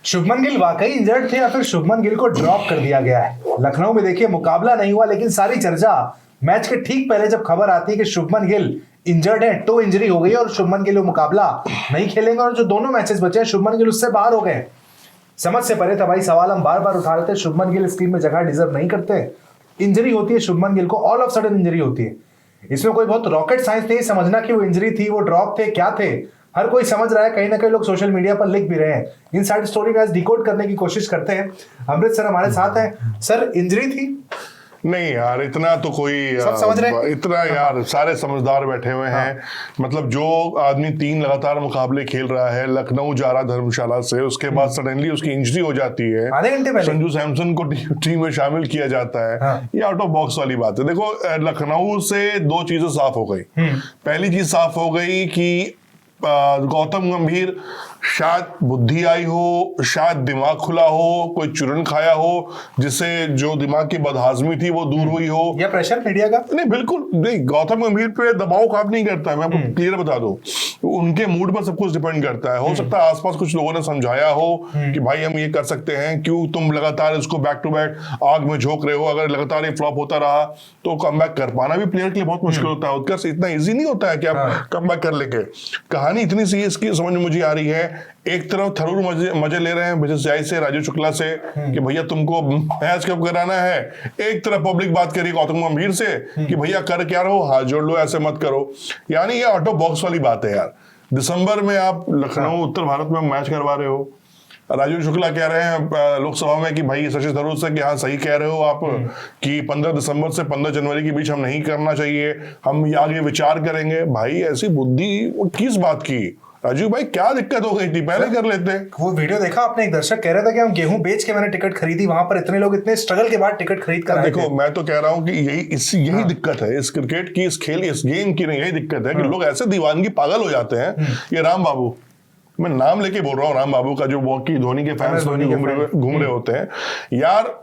शुभमन गिल वाकई इंजर्ड थे या फिर शुभमन गिल को ड्रॉप कर दिया गया है? लखनऊ में देखिए मुकाबला नहीं हुआ, लेकिन सारी चर्चा मैच के ठीक पहले जब खबर आती है कि शुभमन गिल इंजर्ड है, तो इंजरी हो गई और शुभमन गिल वो मुकाबला नहीं खेलेंगे और जो दोनों मैचेस बचे हैं शुभमन गिल उससे बाहर हो गए। समझ से परे था भाई, सवाल हम बार बार उठा रहे थे, शुभमन गिल इस टीम में जगह डिजर्व नहीं करते। इंजरी होती है शुभमन गिल को, ऑल ऑफ सडन इंजरी होती है। इसमें कोई बहुत रॉकेट साइंस नहीं समझना कि वो इंजरी थी, वो ड्रॉप थे, क्या थे। हर कोई समझ रहा है, कहीं ना कहीं लोग सोशल मीडिया पर लिख भी रहे हैं। इनसाइड स्टोरी में डिकोड करने की कोशिश करते हैं। अमृत सर हमारे साथ हैं। सर, इंजरी थी? नहीं यार, इतना तो कोई सब समझ रहे हैं? इतना यार सारे समझदार बैठे हुए हैं। मतलब जो आदमी 3 लगातार मुकाबले खेल रहा है, लखनऊ जा रहा धर्मशाला से, उसके बाद सडनली उसकी इंजरी हो जाती है, आधे घंटे पहले संजू सैमसन को टीम में शामिल किया जाता है। ये आउट ऑफ बॉक्स वाली बात है। देखो, लखनऊ से 2 चीजें साफ हो गई। पहली चीज साफ हो गई कि गौतम गंभीर शायद बुद्धि आई हो, शायद दिमाग खुला हो, कोई चूरन खाया हो जिससे जो दिमाग की बदहाजमी थी वो दूर हुई हो, या प्रेशर मीडिया का? नहीं, बिल्कुल नहीं। गौतम गंभीर पे दबाव काम नहीं करता है, मैं आपको क्लियर बता दूं। उनके मूड पर सब कुछ डिपेंड करता है। हो सकता है आसपास कुछ लोगों ने समझाया हो कि भाई हम ये कर सकते हैं, क्यों तुम लगातार इसको बैक टू बैक आग में झोंक रहे हो, अगर लगातार ये फ्लॉप होता रहा तो कमबैक कर पाना भी प्लेयर के लिए बहुत मुश्किल होता है। उत्कर्ष इतना इजी नहीं होता है कि आप कमबैक कर लेंगे। कहानी इतनी सी इसकी समझ में मुझे आ रही है। एक तरफ थरूर मजे ले रहे हैं बीसीसीआई से, राजीव शुक्ला से, कि भैया तुमको मैच कब कराना है। एक तरफ पब्लिक बात करी गौतम गंभीर से कि भैया कर क्या रहो, हाथ जोड़ लो, ऐसे मत करो। यानी ये आउट ऑफ बॉक्स वाली बात है यार। दिसंबर में आप लखनऊ उत्तर भारत में मैच करवा रहे हो। राजीव शुक्ला कह रहे हैं लोकसभा में कि भाई शशि थरूर से कि हाँ सही कह रहे हो आप, कि 15 दिसंबर से 15 जनवरी के बीच हम नहीं करना चाहिए, हम आगे विचार करेंगे। भाई ऐसी बुद्धि किस बात की? राजीव भाई क्या दिक्कत हो गई थी, पहले कर लेते। वो वीडियो देखा आपने? एक दर्शक कह रहा था कि हम गेहूं बेच के मैंने टिकट खरीदी, वहां पर इतने लोग इतने स्ट्रगल के बाद टिकट खरीद कर आए थे। देखो, मैं तो कह रहा हूं कि यही दिक्कत है इस क्रिकेट की, इस खेल, इस गेम की। नहीं, यही दिक्कत है कि लोग ऐसे दीवानगी पागल हो जाते हैं। ये राम बाबू, मैं नाम लेके बोल रहा हूँ, राम बाबू का जो वॉकी धोनी के फैंस घूम रहे होते हैं यार,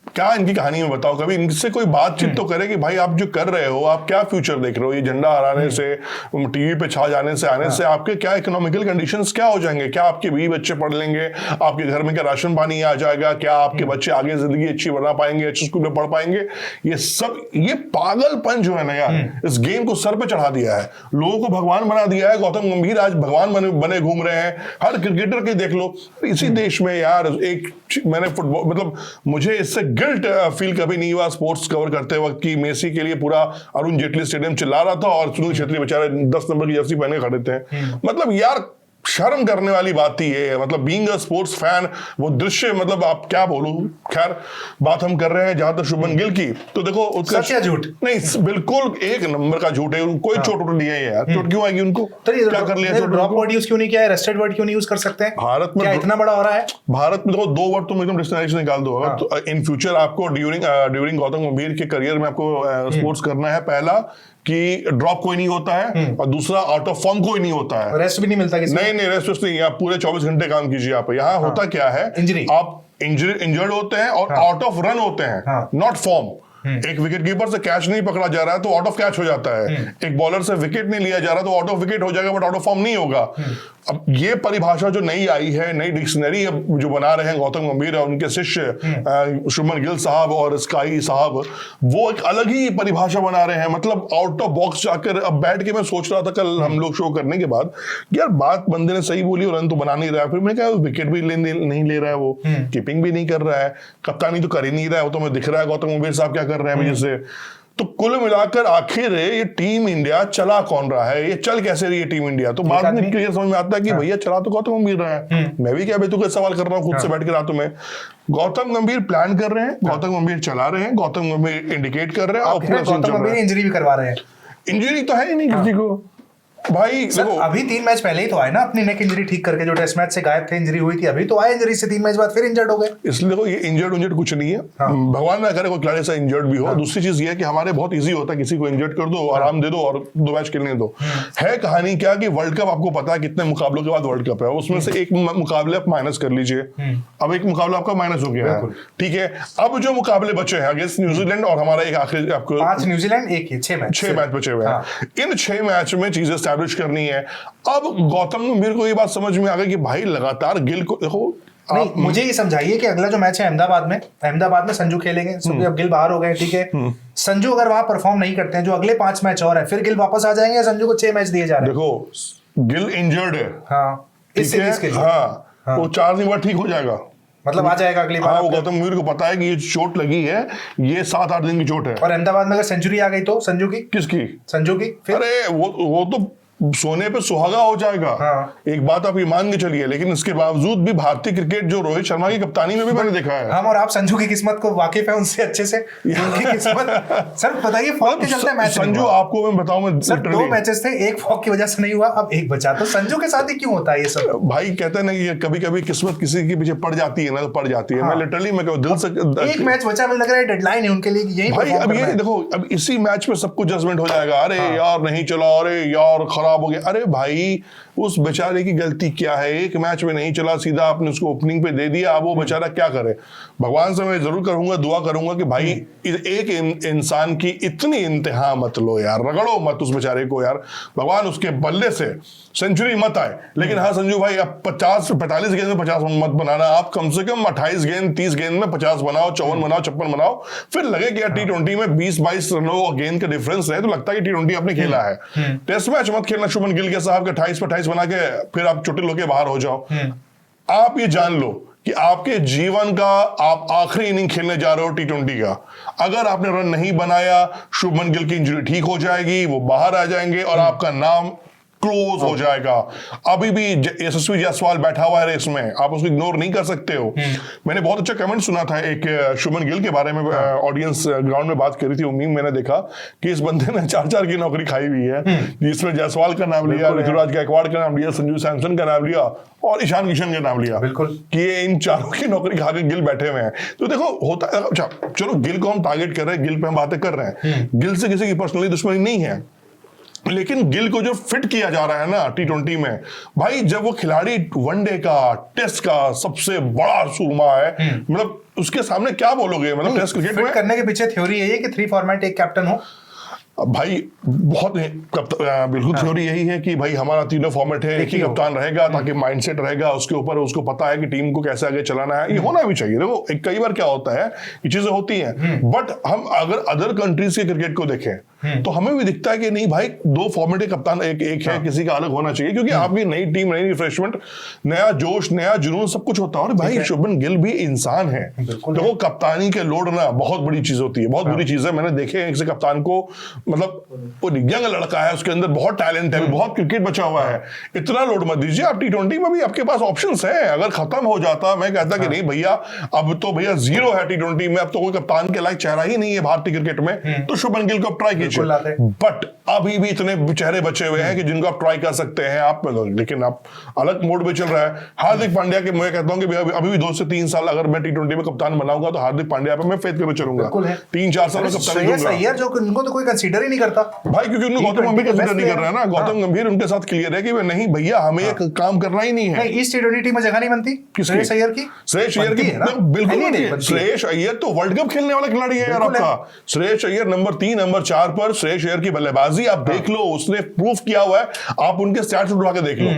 क्या इनकी कहानी में बताओ। कभी इनसे कोई बातचीत तो करे कि भाई आप जो कर रहे हो, आप क्या फ्यूचर देख रहे हो? ये झंडा हराने से, टीवी पे छा जाने से, आने से आपके क्या इकोनॉमिकल कंडीशंस क्या हो जाएंगे? क्या आपके बीवी बच्चे पढ़ लेंगे? आपके घर में क्या राशन पानी आ जाएगा? क्या आपके बच्चे आगे जिंदगी अच्छी बना पाएंगे, अच्छे स्कूल में पढ़ पाएंगे? ये सब, ये पागलपन जो है ना यार, इस गेम को सर पे चढ़ा दिया है, लोगों को भगवान बना दिया है। गौतम गंभीर आज भगवान बने घूम रहे हैं। हर क्रिकेटर के देख लो इसी देश में यार। एक मैंने फुटबॉल, मतलब मुझे इससे गिल्ट फील कभी नहीं हुआ स्पोर्ट्स कवर करते वक्त कि मेसी के लिए पूरा अरुण जेटली स्टेडियम चिल्ला रहा था और सुनील छेत्री बेचारे 10 नंबर की जर्सी पहने खड़े थे। मतलब यार शर्म करने वाली बात ही है। मतलब बीइंग अ स्पोर्ट्स फैन, वो दृश्य, मतलब आप क्या बोलूं। खैर, बात हम कर रहे हैं जहां तक शुभमन गिल की, तो देखो सच या झूठ? नहीं, बिल्कुल एक नंबर का झूठ है। कोई चोट नहीं है यार। चोट क्यों आएगी उनको? क्या कर लिया? ड्रॉप वर्ड यूज क्यों नहीं किया है? रेस्टेड वर्ड क्यों नहीं यूज कर सकते हैं भारत में? क्या इतना बड़ा हो रहा है भारत में? देखो, 2 वर्ड तुम एकदम डिक्शनरी से निकाल दो। तो इन फ्यूचर आपको ड्यूरिंग गौतम गंभीर के करियर में आपको स्पोर्ट्स करना है, पहला कि ड्रॉप कोई नहीं होता है, और दूसरा आउट ऑफ फॉर्म कोई नहीं होता है। रेस्ट भी नहीं मिलता किसी? नहीं, रेस्ट नहीं। आप पूरे 24 घंटे काम कीजिए। आप यहाँ होता क्या है, इंजरी, आप इंजर्ड होते हैं और आउट ऑफ रन होते हैं, नॉट फॉर्म। एक विकेट कीपर से कैच नहीं पकड़ा जा रहा है तो आउट ऑफ कैच हो जाता है। एक बॉलर से विकेट नहीं लिया जा रहा तो आउट ऑफ विकेट हो जाएगा, बट आउट ऑफ फॉर्म नहीं होगा। अब ये परिभाषा जो नई आई है, नई डिक्शनरी जो बना रहे हैं गौतम गंभीर और उनके शिष्य शुभमन गिल साहब और स्काई साहब, वो एक अलग ही परिभाषा बना रहे हैं। मतलब आउट ऑफ बॉक्स जाकर, अब बैठ के मैं सोच रहा था कल हम लोग शो करने के बाद, यार बात बंदे ने सही बोली, रन तो बना नहीं रहा है। फिर मैंने कहा विकेट भी नहीं ले रहा है, वो कीपिंग भी नहीं कर रहा है, कप्तानी तो कर ही नहीं रहा है, वो तो मैं दिख रहा है गौतम गंभीर साहब क्या कर रहे हैं वजह से। तो कुल मिलाकर आखिर ये टीम इंडिया चला कौन रहा है? ये चल कैसे रही है टीम इंडिया? तो बाद में क्लियर समझ में आता है कि भैया चला तो गौतम गंभीर रहा है। मैं भी क्या बेतुका सवाल कर रहा हूँ खुद से बैठ के रातों में। गौतम गंभीर प्लान कर रहे हैं, गौतम गंभीर चला रहे हैं, गौतम गंभीर इंडिकेट कर रहे हैं, और गौतम गंभीर इंजरी भी करवा रहे हैं। इंजरी तो है ही नहीं किसी को भाई। देखो, अभी 3 मैच पहले ही तो आए ना अपनी नेक इंजरी ठीक करके, जो टेस्ट मैच से गायब थे, इंजरी हुई थी, अभी तो आए इंजरी से 3 मैच बाद फिर इंजर्ड हो गए। इसलिए देखो, ये इंजर्ड कुछ नहीं है। भगवान ना करे कोई खिलाड़ी सा इंजर्ड भी हो। दूसरी चीज ये है कि हमारे बहुत इजी होता है, किसी को इंजर्ड कर दो, आराम दे दो और 2 मैच खेलने दो। है कहानी क्या कि वर्ल्ड कप आपको पता है कितने मुकाबलों के बाद वर्ल्ड कप है, उसमें से एक मुकाबले आप माइनस कर लीजिए। अब एक मुकाबला आपका माइनस हो गया है, ठीक है। अब जो मुकाबले बचे हैं अगेंस्ट न्यूजीलैंड और हमारा एक आखिरी, आपको 5 न्यूजीलैंड, 6 मैच बचे हुए हैं। इन 6 मैच में चीजें एस्टैब्लिश करनी है। अब गौतम गंभीर को ये बात समझ में आ गई कि भाई लगातार गिल को, देखो नहीं, मुझे ये समझाइए कि अगला जो मैच है अहमदाबाद में संजू खेलेंगे, अब गिल बाहर हो गए, ठीक है। संजू अगर वहां परफॉर्म नहीं करते हैं, जो अगले 5 मैच और है, फिर गिल वापस आ जाएंगे या संजू को 6 मैच दिए जा रहे हैं? देखो गिल इंजर्ड है, हाँ, इस सीरीज के लिए। हाँ, वो 4 दिन बाद ठीक हो जाएगा, मतलब आ जाएगा अगली बार। हाँ, वो गौतम गंभीर को पता है कि ये चोट लगी है, ये 7-8 दिन की चोट है। और अहमदाबाद में अगर सेंचुरी आ गई तो संजू की, किसकी? संजू की, फिर अरे वो तो सोने पे सुहागा हो जाएगा। हाँ। एक बात आप ये मान के चलिए, लेकिन इसके बावजूद भी भारतीय क्रिकेट जो रोहित शर्मा की कप्तानी में भी मैंने देखा है। हम और आप संजू की किस्मत को वाकिफ है उनसे अच्छे से। उनकी किस्मत सर बताइए, फॉर्म के चलते मैच संजू आपको मैं बताऊं, मैं सर 2 मैचेस थे, एक फॉक की वजह से नहीं हुआ, अब एक बचा, तो संजू के साथ ही क्यों होता है ये सब? भाई कहते हैं ना कि कभी कभी किस्मत किसी के पीछे पड़ जाती है ना, तो पड़ जाती है। मैं लिटरली मैं दिल से एक मैच बचा, मुझे लग रहा है डेडलाइन है उनके लिए, यही भाई अब ये देखो, अब इसी मैच में सब कुछ जजमेंट हो जाएगा। अरे यार नहीं चला, अरे यार खराब हो गया। अरे भाई उस बेचारे की गलती क्या है? एक मैच में नहीं चला, सीधा आपने उसको ओपनिंग पे दे दिया, अब वो बेचारा क्या करे? भगवान से मैं जरूर करूंगा, दुआ करूंगा कि भाई एक इंसान की इतनी इंतहा मत लो यार, रगड़ो मत उस बेचारे को यार, भगवान उसके बल्ले से सेंचुरी मत आए। लेकिन हाँ संजू भाई, अब 45 गेंद में 50 मत बनाना, आप कम से कम 28 गेंद 30 गेंद में 50 बनाओ, 54 बनाओ, 56 बनाओ, फिर लगे कि यार T20 में 20-22 रनों गेंद का डिफरेंस है तो लगता है कि T20 आपने खेला है। टेस्ट मैच मत खेलना शुभमन गिल के साथ, 28 पे 28 बना के फिर आप चोटिल होके बाहर हो जाओ। आप ये जान लो कि आपके जीवन का आप आखिरी इनिंग खेलने जा रहे हो T20 का। अगर आपने रन नहीं बनाया, शुभमन गिल की इंजरी ठीक हो जाएगी, वो बाहर आ जाएंगे और आपका नाम क्लोज हो जाएगा। अभी भी यशस्वी जायसवाल बैठा हुआ है रेस में, आप उसको इग्नोर नहीं कर सकते हो। मैंने बहुत अच्छा कमेंट सुना था एक शुभमन गिल के बारे में, ऑडियंस ग्राउंड में बात कर रही थी, मीम मैंने देखा कि इस बंदे ने 4-4 की नौकरी खाई हुई है, जिसमें जायसवाल का नाम लिया, ऋतुराज गायकवाड़ का नाम लिया, संजू सैमसन का नाम लिया और ईशान किशन का नाम लिया। बिल्कुल, कि ये इन चारों की नौकरी खा के गिल बैठे हुए हैं। तो देखो होता है, अच्छा चलो गिल को हम टारगेट कर रहे हैं, गिल पे हम बातें कर रहे हैं, गिल से किसी की पर्सनली दुश्मनी नहीं है, लेकिन गिल को जो फिट किया जा रहा है ना T20 में, भाई जब वो खिलाड़ी वनडे का, टेस्ट का सबसे बड़ा सूरमा है, मतलब उसके सामने क्या बोलोगे? मतलब टेस्ट क्रिकेट में करने के पीछे थ्योरी यही है कि 3 फॉर्मेट एक कैप्टन हो। भाई बहुत बिल्कुल थ्योरी यही है कि भाई हमारा 3 फॉर्मेट है, एक ही कप्तान रहेगा ताकि माइंडसेट रहेगा उसके ऊपर, उसको पता है कि टीम को कैसे आगे चलाना है। ये होना भी चाहिए। देखो कई बार क्या होता है, ये चीजें होती हैं, बट हम अगर अदर कंट्रीज के क्रिकेट को देखें तो हमें भी दिखता है कि नहीं भाई 2 फॉर्मेट के कप्तान एक है, किसी का अलग होना चाहिए, क्योंकि आपकी नई टीम, नई रिफ्रेशमेंट, नया जोश, नया जुनून, सब कुछ होता है। और भाई शुभमन गिल भी इंसान है। देखो कप्तानी के लोड ना बहुत बड़ी चीज होती है, बहुत बुरी चीज है। मैंने देखे हैं किसी कप्तान को, मतलब वो यंग लड़का है, उसके अंदर बहुत टैलेंट है, बहुत क्रिकेट बचा हुआ है, इतना लोड मत दीजिए। आप T20 में भी आपके पास ऑप्शंस है, अगर खत्म हो जाता, मैं कहता कि नहीं भैया अब तो भैया 0 है T20 में, अब तो कोई कप्तान के लायक चेहरा ही नहीं है भारतीय क्रिकेट में, तो शुभमन गिल को ट्राई कीजिए। बट अभी भी इतने चेहरे बचे हुए हैं कि जिनको आप ट्राई कर सकते हैं आप, लेकिन आप अलग मोड में चल रहा है। हार्दिक पांड्या के मैं कहता हूं कि अभी भी 2 से 3 साल अगर मैं T20 में कप्तान बनाऊंगा तो हार्दिक पांड्या पे मैं फेथ करके चलूंगा। 3-4 साल में कप्तानी दूंगा। जो उनको तो कोई कंसीडर ही नहीं करता भाई, क्योंकि उनको गौतम गंभीर कंसीडर नहीं कर रहा है ना। गौतम गंभीर उनके साथ क्लियर है कि नहीं भैया हमें एक काम करना ही नहीं है। इस T20 टीम में जगह नहीं बनती श्रेयस अय्यर की। श्रेयस अय्यर की बिल्कुल नहीं। श्रेयस अय्यर तो वर्ल्ड कप खेलने वाला खिलाड़ी है यार आपका। श्रेयस अय्यर नंबर 3 नंबर 4 पर श्रेयस अय्यर की बल्लेबाजी आप देख लो, उसने प्रूफ किया हुआ है। आप उनके स्टैट्स उठा के देख लो,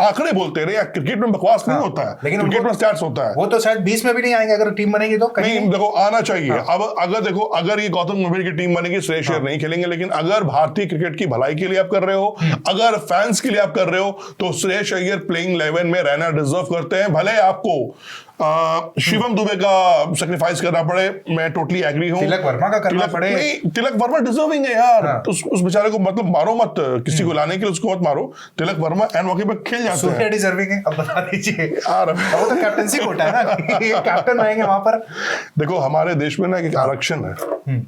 आंकड़े बोलते रहे। क्रिकेट में बकवास नहीं होता है, लेकिन क्रिकेट में स्टैट्स होता है। वो तो शायद 20 में भी नहीं आएंगे अगर टीम बनेगी तो। नहीं देखो आना चाहिए। अब अगर देखो अगर ये गौतम गंभीर की टीम बनेगी, श्रेयस अय्यर नहीं खेलेंगे, लेकिन अगर भारतीय क्रिकेट की भलाई के लिए आप कर रहे हो, अगर फैंस के लिए आप कर रहे हो, तो श्रेयस अय्यर प्लेइंग 11 में रहना डिजर्व करते हैं। भले आपको शिवम दुबे का सैक्रिफाइस करना पड़े, मैं टोटली एग्री हूं। तिलक वर्मा का करना पड़े, तिलक वर्मा डिजर्विंग है यार। उस बेचारे को मतलब मारो मत, किसी को लाने के लिए उसको मत मारो। तिलक वर्मा एंड मौके पे खेल जाते हैं। सूर्या डिजर्विंग है, अब बता दीजिए यार। वो तो कैप्टनसी कोटा है ना, ये कैप्टन रहेंगे वहां पर। देखो हमारे देश में ना एक आरक्षण है,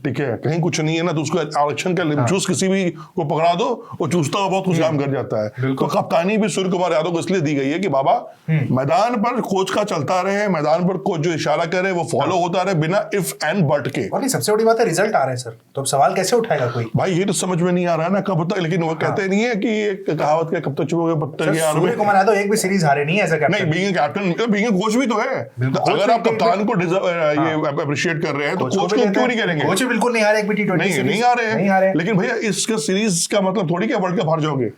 ठीक है, कहीं कुछ नहीं है ना तो उसको आरक्षण का चूस किसी भी को पकड़ा दो, वो चूसता हुआ बहुत कुछ काम कर जाता है। तो कप्तानी भी सूर्य कुमार यादव को इसलिए दी गई है कि बाबा मैदान पर कोच का चलता रहे, मैदान पर कोच जो इशारा करे वो फॉलो होता रहे बिना इफ एंड बट के। और नहीं सबसे बड़ी बात है रिजल्ट आ रहे हैं सर, तो अब सवाल कैसे उठाएगा कोई? भाई ये तो समझ में नहीं आ रहा है ना कब तक, लेकिन वो कहते नहीं है कि एक कहावत के कब तक चुभोगे पत्थर के आड़ में। सूर्य कुमार यादव एक भी सीरीज हारे नहीं है एज अ कैप्टन। नहीं, बीइंग कैप्टन बीइंग कोच भी तो है। अगर आप कप्तान को ये अप्रिशिएट कर रहे हैं तो कोच को क्यों नहीं करेंगे? कोच बिल्कुल नहीं हारे एक भी T20 सीरीज, नहीं आ रहे हैं। लेकिन भैया इसका सीरीज का मतलब थोड़ी कि वर्ल्ड कप हार जाओगे।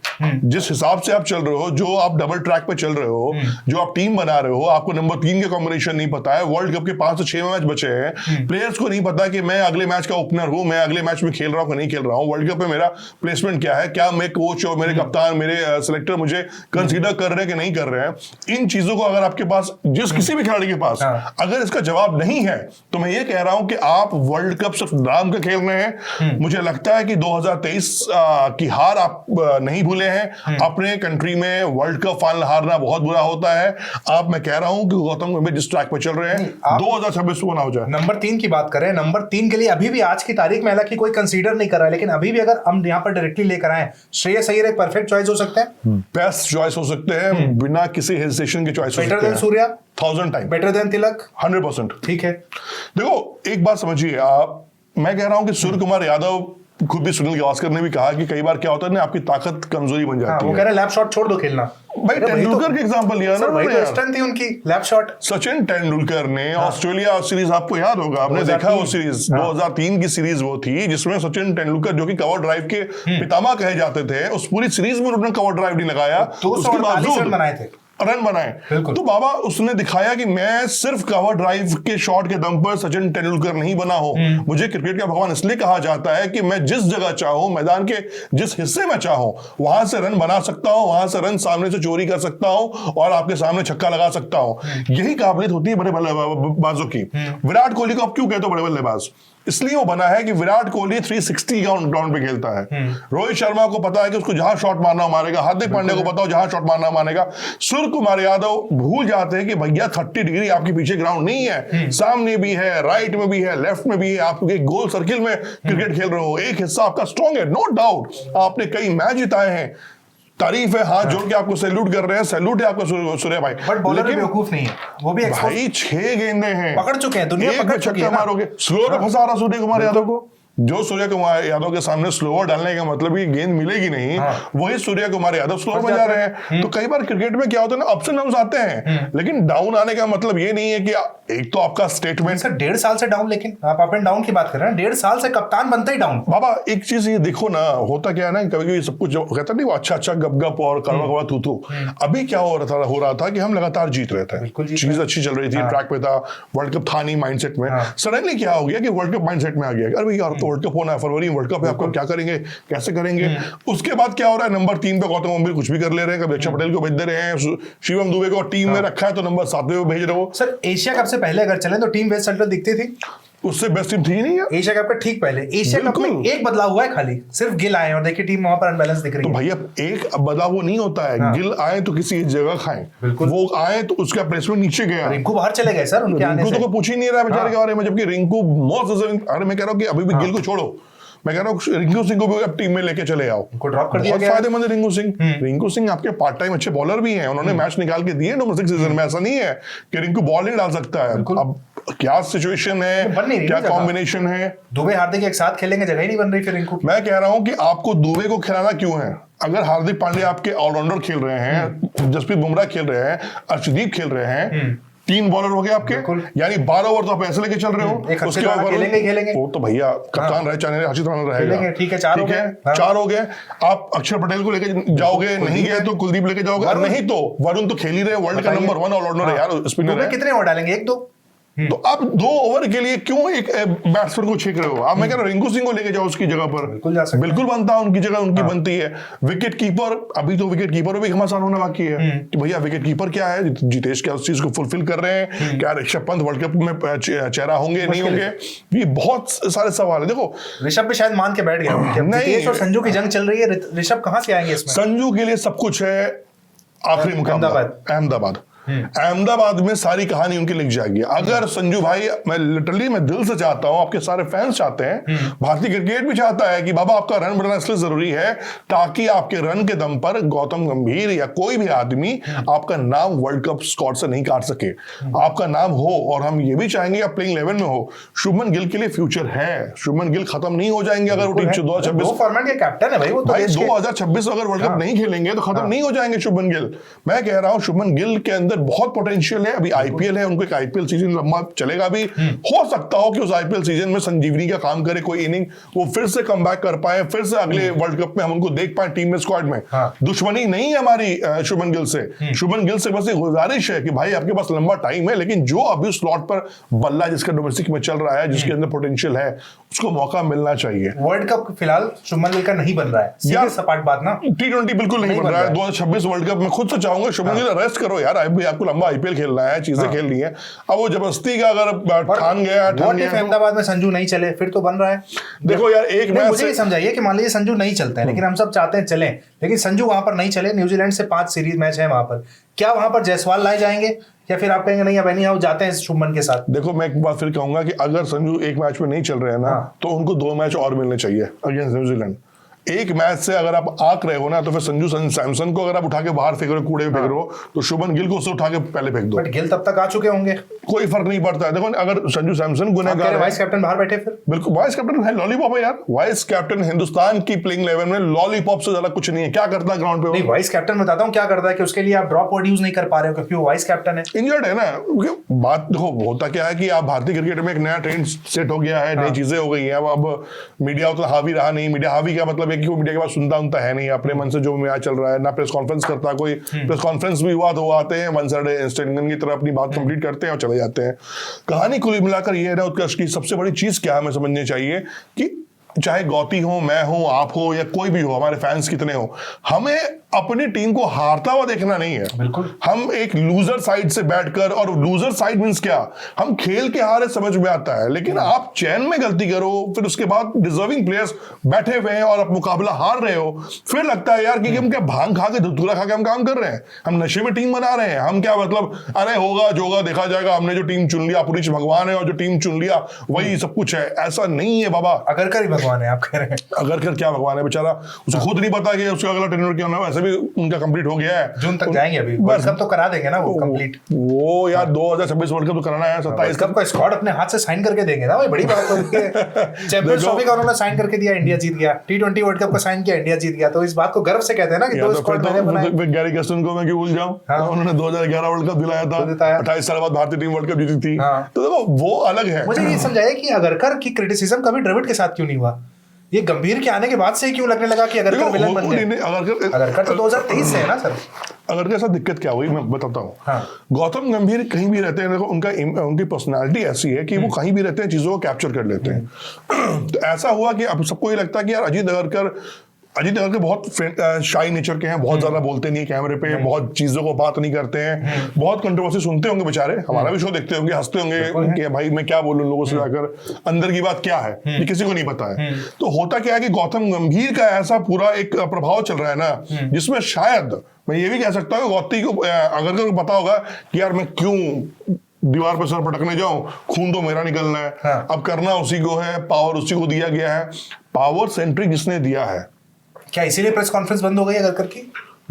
जिस हिसाब से आप चल रहे हो, जो आप डबल ट्रैक पे चल रहे हो, जो आप टीम बना रहे हो, आपको नंबर 3 के कॉम्बिनेशन नहीं पता है, वर्ल्ड कप के 5 से 6 मैच बचे हैं, प्लेयर्स को नहीं पता कि मैं अगले मैच का ओपनर हूं, मैं अगले मैच में खेल रहा हूं कि नहीं खेल रहा हूं, वर्ल्ड कप में मेरा प्लेसमेंट क्या है, क्या मैं कोच और मेरे कप्तान मेरे सिलेक्टर मुझे कंसीडर कर रहे हैं कि नहीं कर रहे हैं। इन चीजों को अगर आपके पास किसी भी खिलाड़ी के पास अगर इसका जवाब नहीं है तो मैं ये कह रहा हूं कि आप वर्ल्ड कप सिर्फ नाम का खेल रहे हैं। मुझे लगता है कि 2023 की हार आप नहीं भूले हैं, अपने कंट्री में वर्ल्ड कप फाइनल हारना बहुत बुरा होता है। आप, मैं कह रहा हूं कि गौतम गंभीर जिस ट्रैक पर चल रहे हैं 2026 को ना हो जाए। नंबर 3 की बात करें, नंबर 3 के लिए अभी भी आज की तारीख में हालांकि कोई कंसीडर नहीं कर रहा है, लेकिन अभी भी अगर हम यहाँ पर डायरेक्टली लेकर आए, श्रेयस अय्यर एक परफेक्ट चॉइस हो सकता है, बेस्ट चॉइस हो सकते हैं, बिना किसी हेजिटेशन के चॉइस हो सकते हैं। Better than Surya, 1000 time better than Tilak, 100%। ठीक है। देखो एक बात समझिए आप, मैं कह रहा हूं कि सूर्य कुमार यादव, खुद भी सुनील गावस्कर ने भी कहा कि कई बार क्या होता है ना, आपकी ताकत कमजोरी बन जाती वो है। कह रहे हैं लैप शॉट छोड़ दो खेलना। भाई तेंदुलकर के एग्जांपल लिया ना वही तो स्ट्रेंथ थी उनकी, लैप शॉट। सचिन तेंदुलकर ने ऑस्ट्रेलिया सीरीज, आपको याद होगा, आपने देखा वो सीरीज, 2003 की सीरीज वो थी जिसमें सचिन तेंदुलकर जो कि कवर ड्राइव के पितामह कहे जाते थे, उस पूरी सीरीज में उन्होंने कवर ड्राइव नहीं लगाया, उसके बावजूद बनाए थे, रन बनाए। तो बाबा उसने दिखाया कि मैं सिर्फ कवर ड्राइव के शॉट के दम पर सचिन तेंदुलकर नहीं बना हूं। मुझे क्रिकेट का भगवान इसलिए कहा जाता है कि मैं जिस जगह चाहूं, मैदान के जिस हिस्से में चाहूं, वहां से रन बना सकता हूं, वहां से रन सामने से चोरी कर सकता हूं और आपके सामने छक्का लगा सकता हूं। यही काबिलियत होती है बड़े बल्लेबाजों की। विराट कोहली को आप क्यों कहते हो बड़े बल्लेबाज? इसलिए वो बना है कि विराट कोहली 360 ग्राउंड पे खेलता है। रोहित शर्मा को पता है कि उसको जहां शॉट मारना मारेगा, हार्दिक पांड्या को पता हो जहां शॉट मारना मारेगा। सूर्य कुमार यादव भूल जाते हैं कि भैया 30 डिग्री आपके पीछे ग्राउंड नहीं है, सामने भी है, राइट में भी है, लेफ्ट में भी है, आप एक गोल सर्किल में क्रिकेट खेल रहे हो, एक हिस्सा आपका स्ट्रॉन्ग है, नो डाउट। आपने कई मैच जिताए हैं, तारीफ है, हाथ जोड़ के आपको सैल्यूट कर रहे हैं, सैल्यूट है आपको सूर्या भाई। बट बॉलर भी बेवकूफ नहीं है, वो भी भाई 6 गेंदें हैं, पकड़ चुके हैं, दुनिया पकड़ चुकी है, मारोगे स्लो में फंसा रहा सूर्य कुमार यादव को। जो सूर्य कुमार यादव के सामने स्लोअर डालने का मतलब ये गेंद मिलेगी नहीं, वही सूर्य कुमार यादव स्लोअर में जा रहे हैं। तो कई बार क्रिकेट में क्या होता है ना, अप्स एंड डाउन आते हैं, लेकिन डाउन आने का मतलब ये नहीं है कि एक तो आपका स्टेटमेंट सर 1.5 साल से डाउन, लेकिन आप अप एंड डाउन की बात कर रहे हैं, 1.5 साल से कप्तान बनते ही डाउन। बाबा एक चीज ये देखो ना, होता क्या है ना, कभी कभी सब कुछ कहता नहीं वो अच्छा गप और कड़वा कड़वा तू। अभी क्या हो रहा था कि हम लगातार जीत रहे थे, चीज अच्छी चल रही थी, ट्रैक पे था, वर्ल्ड कप था नहीं माइंडसेट में। सडनली क्या हो गया कि वर्ल्ड कप माइंडसेट में आ गया, अरे यार तो वर्ल्ड कप होना है, फरवरी वर्ल्ड कप है, आपको क्या करेंगे, कैसे करेंगे। उसके बाद क्या हो रहा है, नंबर 3 पे गौतम गंभीर कुछ भी कर ले रहे हैं, कभी अक्षर पटेल को भेज दे रहे हैं, शिवम दुबे को टीम में रखा है तो नंबर 7 पे भेज रहे हो। सर एशिया कप से पहले अगर चले तो टीम वेस्ट सेंटर दिखती थी, उससे बेस्ट टीम थी नहीं है एशिया कप का ठीक पहले। एशिया कप में एक बदलाव हुआ है, खाली सिर्फ गिल आए और देखिए टीम वहां पर अनबैलेंस दिख रही है। तो भैया एक बदलाव वो नहीं होता है, गिल आए तो किसी जगह खाएं, वो आए तो उसका प्लेसमेंट नीचे गया, रिंकू बाहर चले गए सर उनके आने से, रिंकू तो पूछ ही नहीं रहा बेचारे के बारे में, जबकि रिंकू मोस्ट, अरे मैं कह रहा हूँ कि अभी भी गिल को छोड़ो, मैं कह रहा हूँ रिंकू सिंह को भी अब टीम में लेके चले आओ, उनको ड्रॉप कर दिया गया। फायदेमंद रिंकू सिंह, रिंकू सिंह आपके पार्ट टाइम अच्छे बॉलर भी हैं, उन्होंने मैच निकाल के दिए डोमेस्टिक सीजन में, ऐसा नहीं है कि रिंकू बॉल नहीं डाल सकता है। अब क्या सिचुएशन है, क्या कॉम्बिनेशन है, दुबे हार्दिक एक साथ खेलेंगे, जगह ही नहीं बन रही फिर रिंकू। मैं कह रहा हूं कि आपको दुबे को खिलाना क्यों है, अगर हार्दिक पांड्या आपके ऑलराउंडर खेल रहे हैं, जसप्रीत बुमराह खेल रहे हैं, अर्शदीप खेल रहे हैं, 3 बॉलर हो गए आपके, यानी 12 ओवर तो आप ऐसे लेके चल रहे हो, उसके बाद खेलेंगे वो तो भैया कप्तान रहे चाहे हर्षित राणा रहेगा, ठीक है 4 हो गए। आप अक्षर पटेल को लेके जाओगे, नहीं गए तो कुलदीप लेके जाओगे, और नहीं तो वरुण तो खेल ही रहे, वर्ल्ड का नंबर 1 ऑलराउंडर है यार, स्पिनर है। कितने ओवर डालेंगे, 1-2? तो आप 2 ओवर के लिए क्यों एक बैट्समैन को छेक रहे हो? आप मैं कह रहा हूं रिंकू सिंह को लेके जाओ उसकी जगह पर, बिल्कुल बनता है, उनकी जगह उनकी बनती है। विकेट कीपर, अभी तो विकेट कीपर भी घमासान होना बाकी है कि भैया विकेट कीपर क्या है, जितेश क्या उस चीज को फुलफिल कर रहे हैं, क्या ऋषभ पंत वर्ल्ड कप में चेहरा होंगे नहीं होंगे, ये बहुत सारे सवाल है। देखो ऋषभ भी शायद मान के बैठ गया, नहीं और संजू की जंग चल रही है, ऋषभ कहां से आएंगे इसमें? संजू के लिए सब कुछ है, आखिरी मुकाबला अहमदाबाद, अहमदाबाद में सारी कहानी उनकी लिख जाएगी। अगर संजू भाई, मैं लिटरली मैं दिल से चाहता हूं, आपके सारे फैंस चाहते हैं, भारतीय क्रिकेट भी चाहता है कि बाबा आपका रन बनाना इसलिए जरूरी है ताकि आपके रन के दम पर गौतम गंभीर या कोई भी आदमी आपका नाम वर्ल्ड कप स्क्वाड से नहीं काट सके, आपका नाम हो। और हम ये भी चाहेंगे आप प्लेइंग 11 में हो। शुभमन गिल के लिए फ्यूचर है, शुभमन गिल खत्म नहीं हो जाएंगे अगर वो टीम 2026 फॉर्मेट के कैप्टन है भाई, वो तो 2026 अगर वर्ल्ड कप नहीं खेलेंगे तो खत्म नहीं हो जाएंगे शुभमन गिल। मैं कह रहा हूं शुभमन गिल के अंदर अंदर बहुत पोटेंशियल है। अभी आईपीएल है, उनको एक आईपीएल सीजन लंबा चलेगा भी, हो सकता हो कि उस आईपीएल सीजन में संजीवनी का काम करे कोई इनिंग, वो फिर से कम बैक कर पाए, फिर से अगले वर्ल्ड कप में हम उनको देख पाए टीम में, स्क्वाड में। दुश्मनी नहीं है हमारी शुभमन गिल से। शुभमन गिल से बस एक गुजारिश है कि भाई आपके पास लंबा टाइम है, लेकिन जो अभी स्लॉट पर बल्ला जिसका डोमेस्टिक में चल रहा है, जिसके अंदर पोटेंशियल है, उसको मौका मिलना चाहिए। वर्ल्ड कप फिलहाल शुभमन गिल का नहीं बन रहा है, सीधे सपाट बात ना। T20 बिल्कुल नहीं बन रहा है। 2026 वर्ल्ड कप में खुद से चाहूंगा शुभमन गिल रेस्ट करो यार, अभी आपको लंबा आईपीएल खेलना है, चीजें खेलनी है। अब वो जबरदस्ती का अगर ठान गया अहमदाबाद में संजू नहीं चले फिर तो बन रहा है। देखो यार, एक मैच मुझे ये समझाइए कि मान लीजिए संजू नहीं चलता है, लेकिन हम सब चाहते हैं चले, लेकिन संजू वहां पर नहीं चले, न्यूजीलैंड से 5 सीरीज मैच है वहां पर, क्या वहां पर जायसवाल लाए जाएंगे या फिर आप कहेंगे नहीं अब नहीं आओ, जाते हैं शुभमन के साथ? देखो मैं एक बात फिर कहूंगा कि अगर संजू एक मैच में नहीं चल रहे हैं ना, तो उनको 2 मैच और मिलने चाहिए अगेंस्ट न्यूजीलैंड। एक मैच से अगर आप आंक रहे हो ना, तो फिर संजू सैमसन को अगर आप उठा के बाहर फेंक रहे हो, कूड़े में फेंक रहे हो, तो शुभमन गिल को उससे उठा के पहले फेंक दो। बट गिल तब तक आ चुके होंगे, कोई फर्क नहीं पड़ता है। देखो अगर संजू सैमसन गुनहगार है, वाइस कैप्टन बाहर बैठे, फिर बिल्कुल वाइस कैप्टन है, लॉलीपॉप है यार। वाइस कैप्टन हिंदुस्तान की प्लेइंग 11 में लॉलीपॉप से ज्यादा कुछ नहीं है। क्या करता है ग्राउंड पे? नहीं, वाइस कैप्टन बताता हूँ क्या करता है कि उसके लिए आप ड्रॉप वर्ड यूज नहीं कर पा रहे हो क्योंकि वो वाइस कैप्टन है, इंजर्ड है ना। बात देखो होता क्या है कि आप भारतीय क्रिकेट में एक नया ट्रेंड सेट हो गया है, नई चीजें हो गई हैं। अब मीडिया उतना हावी रहा नहीं। मीडिया हावी का मतलब है कि वो मीडिया के पास सुनता है नहीं, अपने मन से जो मैच चल रहा है ना, प्रेस कॉन्फ्रेंस करता कोई। प्रेस कॉन्फ्रेंस भी हुआ तो वो आते हैं वन साइड इंस्टेंट की तरह अपनी बात कंप्लीट करते हैं और चले जाते हैं। कहानी कुल मिलाकर ये है ना, उत्कर्ष की सबसे बड़ी चीज क्या हमें समझनी चाहिए कि चाहे गौती हो, मैं हूं, आप हो या कोई भी हो, हमारे फैंस कितने हो, हमें अपनी टीम को हारता हुआ देखना नहीं है। बिल्कुल। हम एक लूजर साइड से बैठकर, और लूजर साइड मींस क्या, हम खेल के हारे समझ में आता है, लेकिन आप चैन में गलती करो, फिर उसके बाद डिजर्विंग प्लेयर्स बैठे हुए हैं और आप मुकाबला हार रहे हो, फिर लगता है यार कि हम क्या भांग खा के धतूरा खा के हम काम कर रहे हैं, हम नशे में टीम बना रहे हैं, हम क्या मतलब अरे होगा जो होगा देखा जाएगा, हमने जो टीम चुन लिया पुरीच भगवान है और जो टीम चुन लिया वही सब कुछ है। ऐसा नहीं है बाबा। अगर कर भगवान है, आप कह रहे हैं अगर कर क्या भगवान है, बेचारा उसको खुद नहीं पता कि उसका अगला टेन्योर क्या होना है। वैसे भी उनका कंप्लीट हो गया है, जून तक जाएंगे, अभी वर्ल्ड कप तो करा देंगे ना वो कंप्लीट। वो यार 2026 वर्ल्ड कप तो कराना है, 27 कप का स्क्वाड अपने हाथ से साइन करके देंगे ना, भाई बड़ी बात होती है। चैंपियंस ट्रॉफी का उन्होंने साइन करके दिया, इंडिया जीत गया। T20 वर्ल्ड कप का साइन किया, इंडिया जीत गया, तो इस बात को गर्व से कहते हैं ना कि दो स्क्वाड मैंने बनाए। गैरी कर्स्टन को मैं क्यों भूल जाऊं, उन्होंने 2011 वर्ल्ड कप दिलाया था, 28 साल बाद भारतीय टीम वर्ल्ड कप जीती थी। तो देखो वो अलग है। मुझे ये समझाइए कि अगरकर की क्रिटिसिज्म कभी द्रविड़ के साथ क्यों नहीं हुआ? ये गंभीर के आने के बाद से क्यों लगने लगा कि अगरकर विलन बन गए? अगरकर तो 2023 से है ना सर। अगर कैसा दिक्कत क्या हुई मैं बताता हूँ। गौतम गंभीर कहीं भी रहते हैं, देखो उनकी पर्सनालिटी ऐसी है कि वो कहीं भी रहते हैं चीजों को कैप्चर कर लेते हैं। तो ऐसा हुआ कि अब सबको ये लगता है कि यार अजीत अगरकर बहुत शाई नेचर के हैं, बहुत ज्यादा बोलते नहीं कैमरे पे, बहुत चीजों को बात नहीं करते हैं, बहुत कंट्रोवर्सी सुनते होंगे बेचारे, हमारा भी शो देखते होंगे, हंसते होंगे कि भाई मैं क्या बोलूं लोगों से जाकर, अंदर की बात क्या है ये किसी को नहीं पता है। तो होता क्या है कि गौतम गंभीर का ऐसा पूरा एक प्रभाव चल रहा है ना, जिसमें शायद मैं ये भी कह सकता हूँ गौती को अगर पता होगा कि यार मैं क्यों दीवार पर सर पटकने जाऊं, खून तो मेरा निकलना है। अब करना उसी को है, पावर उसी को दिया गया है, पावर सेंट्रिक जिसने दिया है। क्या इसीलिए प्रेस कॉन्फ्रेंस बंद हो गई अगरकर की?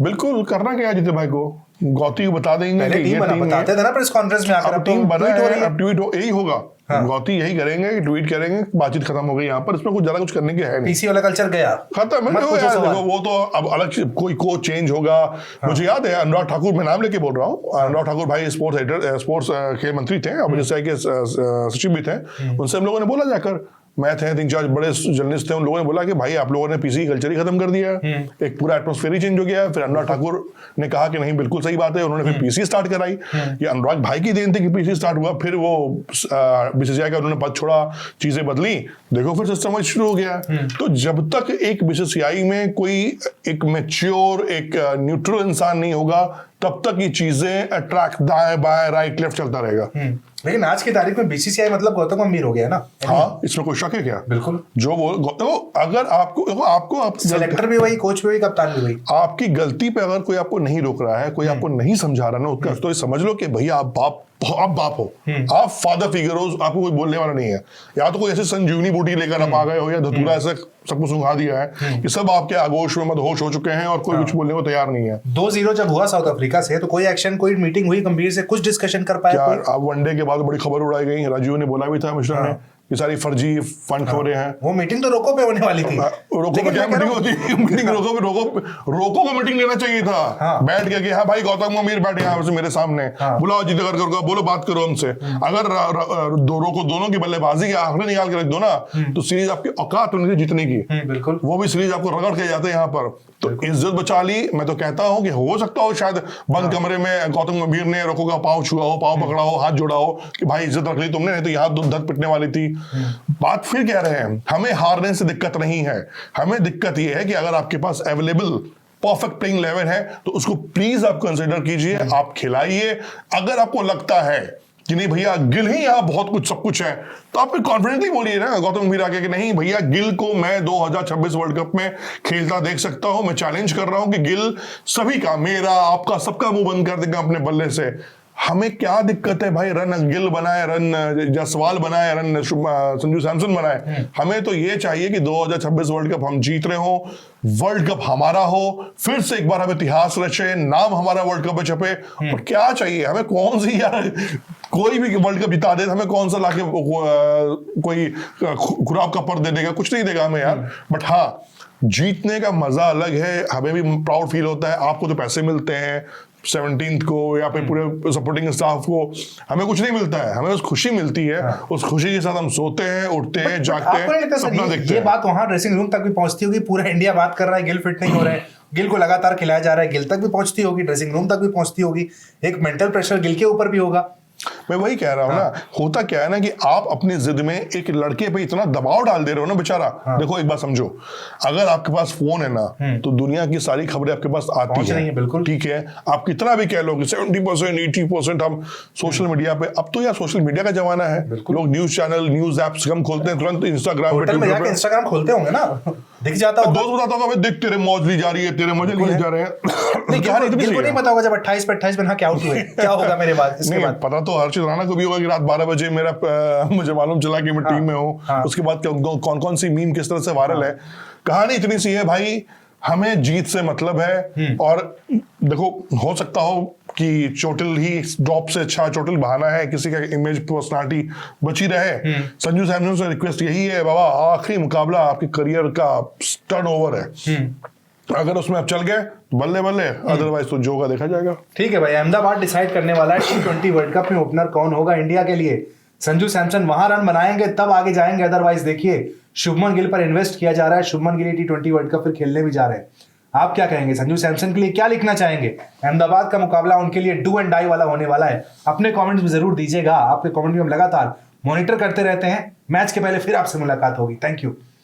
बिल्कुल, करना क्या है जीते भाई को, गौती को बता देंगे कि ये टीम बताते थे ना प्रेस कॉन्फ्रेंस में आकर, अब टीम बना है, अब ट्वीट हो यही होगा। गौती यही करेंगे, ट्वीट करेंगे, बातचीत खत्म हो गई यहाँ पर, इसमें कुछ ज्यादा कुछ करने के है नहीं। पीसी वाला कल्चर गया खत्म है। देखो वो तो अब अलग कोई कोच चेंज होगा। मुझे याद है अनुराग ठाकुर, मैं नाम लेके बोल रहा हूँ, अनुराग ठाकुर भाई स्पोर्ट्स खेल मंत्री थे, अब जैसे के सचिव भी थे, उनसे हम लोगों ने बोला जाकर, मैं थे 3-4 बड़े जर्नलिस्ट थे, उन लोगों ने बोला कि भाई आप लोगों ने पीसी कल्चर ही खत्म कर दिया है, एक पूरा एटमॉस्फेयर ही चेंज हो गया है। फिर अनुराग ठाकुर ने कहा कि नहीं बिल्कुल सही बात है, उन्होंने फिर पीसी स्टार्ट कराई। ये अनुराग भाई की देन थी कि पीसी स्टार्ट हुआ, फिर वो बीसीसीआई का उन्होंने पद छोड़ा, चीजें बदली, देखो फिर सिस्टम शुरू हो गया। तो जब तक एक बीसीसीआई में कोई एक मैच्योर एक न्यूट्रल इंसान नहीं होगा, तब तक ये चीजें अट्रैक्ट दाएं बाएं राइट लेफ्ट चलता रहेगा। लेकिन आज की तारीख में बीसीसीआई मतलब गौतम गंभीर हो गया ना। हाँ, इसमें कोई शक है क्या? बिल्कुल। जो वो अगर आपको सेलेक्टर भी वही, कोच भी वही, कप्तान भी वही, आपकी गलती पे अगर कोई आपको नहीं रोक रहा है, कोई आपको नहीं समझा रहा ना, उसका तो समझ लो कि भैया आप बाप हो, आप फादर फिगर हो, आपको कोई बोलने वाला नहीं है। या तो कोई ऐसे संजीवनी बूटी लेकर आप आ गए हो, या धतूरा ऐसे सबको सुंघा दिया है कि सब आपके आगोश में मदहोश हो चुके हैं और कोई कुछ बोलने को तैयार नहीं है। 2-0 जब हुआ साउथ अफ्रीका से, तो कोई एक्शन, कोई मीटिंग हुई गंभीर से, कुछ डिस्कशन कर पाया? अब वनडे के बाद बड़ी खबर उड़ाई गई, राजीव ने बोला भी था मिश्रा ने ये सारी फर्जी फंड हो रहे हैं। वो मीटिंग तो रोको पे होने वाली थी। रोको पे क्या मीटिंग होती है? मीटिंग रोको को मीटिंग लेना चाहिए था। बैठ के कि हाँ भाई गौतम गंभीर बैठे यहाँ मेरे सामने, बुलाओ जीते कर बोलो, बात करो हमसे। अगर रोको दोनों की बल्लेबाजी के आखिरी निकाल के रख दो ना, तो सीरीज आपकी औकात उनकी जीतने की, बिल्कुल वो भी सीरीज आपको रगड़ के जाते हैं यहाँ पर। तो इज्जत बचा ली। मैं तो कहता हूँ कि हो सकता हो शायद बंद कमरे में गौतम गंभीर ने रोको का पाँव छुआ हो, पाँव पकड़ा हो, हाथ जोड़ा हो कि भाई इज्जत रख ली तुमने, नहीं तो यहाँ धड़ पिटने वाली थी। बात फिर कह रहे हैं, हमें हारने से दिक्कत नहीं है, हमें दिक्कत ये है कि अगर आपके पास अवेलेबल परफेक्ट प्लेइंग 11 है तो उसको प्लीज आप कंसीडर कीजिए, आप खिलाइए। अगर आपको लगता है कि नहीं भैया गिल ही यहाँ बहुत कुछ सब कुछ है, तो आप कॉन्फिडेंटली बोलिए ना गौतम गंभीर आके कि नहीं भैया गिल को मैं 2026 वर्ल्ड कप में खेलता देख सकता हूं। मैं चैलेंज कर रहा हूं कि गिल सभी का, मेरा आपका सबका मुंह बंद कर देगा अपने बल्ले से। हमें क्या दिक्कत है भाई, रन गिल बनाए, रन जायसवाल बनाए, रन संजू सैमसन बनाए। हमें तो ये चाहिए कि 2026 वर्ल्ड कप हम जीत रहे हो, वर्ल्ड कप हमारा हो, फिर से एक बार हमें इतिहास रचे, नाम हमारा वर्ल्ड कप में छपे। और क्या चाहिए हमें, कौन सी यार कोई भी वर्ल्ड कप जिता दे, हमें कौन सा लाके कोई खुराक का पर दे देगा, कुछ नहीं देगा हमें यार। बट हाँ, जीतने का मजा अलग है, हमें भी प्राउड फील होता है। आपको तो पैसे मिलते हैं 17th को या फिर पूरे सपोर्टिंग स्टाफ को, हमें कुछ नहीं मिलता है, हमें उस खुशी मिलती है। उस खुशी के साथ हम सोते हैं, उठते हैं, जागते हैं, सपना देखते हैं। ये बात वहां ड्रेसिंग रूम तक भी पहुंचती होगी, पूरा इंडिया बात कर रहा है गिल फिट नहीं हो रहा है, गिल को लगातार खिलाया जा रहा है, गिल तक भी पहुंचती होगी, ड्रेसिंग रूम तक भी पहुंचती होगी, एक मेंटल प्रेशर गिल के ऊपर भी होगा। मैं वही कह रहा हूँ ना, होता क्या है ना कि आप अपनी जिद में एक लड़के पे इतना दबाव डाल दे रहे हो ना बेचारा। देखो एक बात समझो, अगर आपके पास फोन है ना तो दुनिया की सारी खबरें आपके पास आती है, बिल्कुल ठीक है। आप कितना भी कह लो कि 70% 80% हम सोशल मीडिया पे, अब तो यार सोशल मीडिया का जमाना है, लोग न्यूज चैनल न्यूज एप्स हम खोलते हैं तुरंत, इंस्टाग्राम पे इंस्टाग्राम खोलते होंगे ना, दिख जाता होगा, दोस्त बताता होगा देख तेरे मौज ली जा रही है, तेरे मजे लिए जा रहे हैं। गिल को नहीं पता होगा जब 28 पे 28 में क्या आउट हुए क्या होगा मेरे बाद, इसके बाद पता तो हर्षित राणा को भी होगा कि रात 12 बजे मेरा मुझे मालूम चला कि मैं टीम में हूँ। उसके बाद कौन कौन सी मीम किस तरह से वायरल है। कहानी इतनी सी है भाई, हमें जीत से मतलब है। और देखो हो सकता हो कि चोटिल ही ड्रॉप से अच्छा, चोटिल बहाना है, किसी का इमेज पर्सनालिटी बची रहे। संजू सैमसन से रिक्वेस्ट यही है बाबा, आखिरी मुकाबला आपके करियर का टर्न ओवर है, अगर उसमें आप चल गए बल्ले बल्ले, अदरवाइज तो जो का देखा जाएगा। ठीक है भाई, अहमदाबाद डिसाइड करने वाला है T20 वर्ल्ड कप में ओपनर कौन होगा इंडिया के लिए। संजू सैमसन वहां रन बनाएंगे तब आगे जाएंगे, अदरवाइज देखिए शुभमन गिल पर इन्वेस्ट किया जा रहा है, Shubman Gill T20 world cup फिर खेलने भी जा रहे हैं। आप क्या कहेंगे, संजू सैमसन के लिए क्या लिखना चाहेंगे? अहमदाबाद का मुकाबला उनके लिए डू एंड डाई वाला होने वाला है। अपने कमेंट्स में जरूर दीजिएगा, आपके कमेंट भी हम लगातार मॉनिटर करते रहते हैं। मैच के पहले फिर आपसे मुलाकात होगी। Thank you.